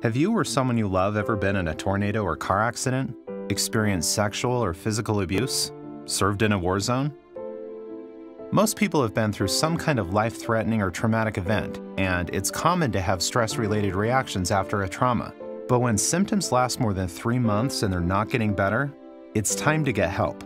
Have you or someone you love ever been in a tornado or car accident, experienced sexual or physical abuse, served in a war zone? Most people have been through some kind of life-threatening or traumatic event, and it's common to have stress-related reactions after a trauma. But when symptoms last more than 3 months and they're not getting better, it's time to get help.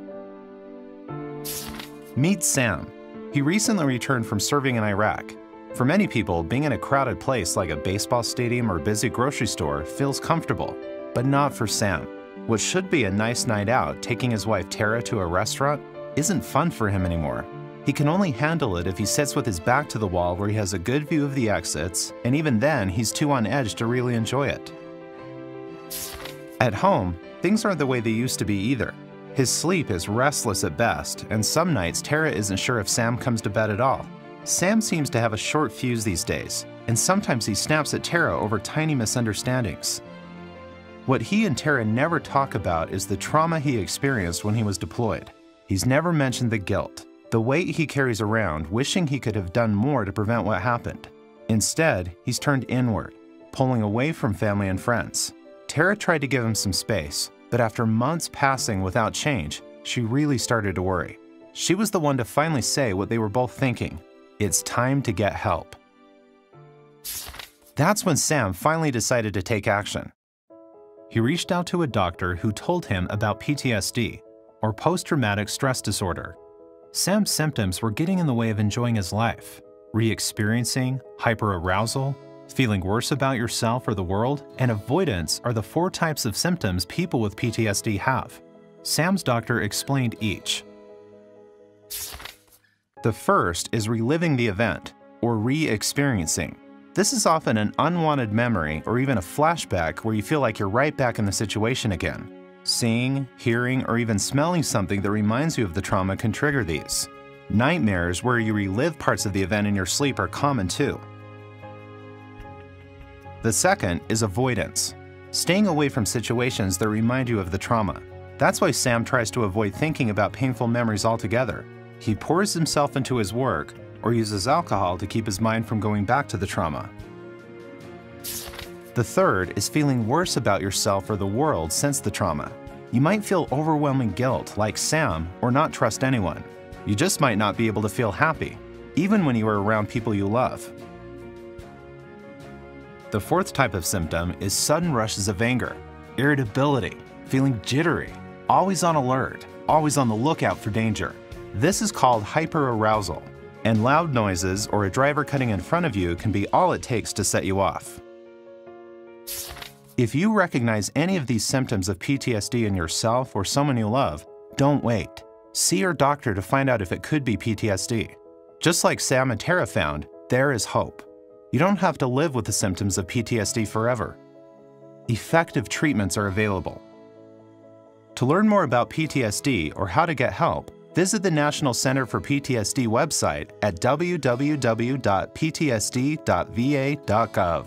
Meet Sam. He recently returned from serving in Iraq. For many people, being in a crowded place like a baseball stadium or busy grocery store feels comfortable, but not for Sam. What should be a nice night out, taking his wife Tara to a restaurant, isn't fun for him anymore. He can only handle it if he sits with his back to the wall where he has a good view of the exits, and even then, he's too on edge to really enjoy it. At home, things aren't the way they used to be either. His sleep is restless at best, and some nights Tara isn't sure if Sam comes to bed at all. Sam seems to have a short fuse these days, and sometimes he snaps at Tara over tiny misunderstandings. What he and Tara never talk about is the trauma he experienced when he was deployed. He's never mentioned the guilt, the weight he carries around, wishing he could have done more to prevent what happened. Instead, he's turned inward, pulling away from family and friends. Tara tried to give him some space, but after months passing without change, she really started to worry. She was the one to finally say what they were both thinking. It's time to get help. That's when Sam finally decided to take action. He reached out to a doctor who told him about PTSD, or post-traumatic stress disorder. Sam's symptoms were getting in the way of enjoying his life. Re-experiencing, hyperarousal, feeling worse about yourself or the world, and avoidance are the 4 types of symptoms people with PTSD have. Sam's doctor explained each. The first is reliving the event, or re-experiencing. This is often an unwanted memory or even a flashback where you feel like you're right back in the situation again. Seeing, hearing, or even smelling something that reminds you of the trauma can trigger these. Nightmares where you relive parts of the event in your sleep are common too. The second is avoidance, staying away from situations that remind you of the trauma. That's why Sam tries to avoid thinking about painful memories altogether. He pours himself into his work or uses alcohol to keep his mind from going back to the trauma. The third is feeling worse about yourself or the world since the trauma. You might feel overwhelming guilt like Sam or not trust anyone. You just might not be able to feel happy, even when you are around people you love. The fourth type of symptom is sudden rushes of anger, irritability, feeling jittery, always on alert, always on the lookout for danger. This is called hyperarousal, and loud noises or a driver cutting in front of you can be all it takes to set you off. If you recognize any of these symptoms of PTSD in yourself or someone you love, don't wait. See your doctor to find out if it could be PTSD. Just like Sam and Tara found, there is hope. You don't have to live with the symptoms of PTSD forever. Effective treatments are available. To learn more about PTSD or how to get help, visit the National Center for PTSD website at www.ptsd.va.gov.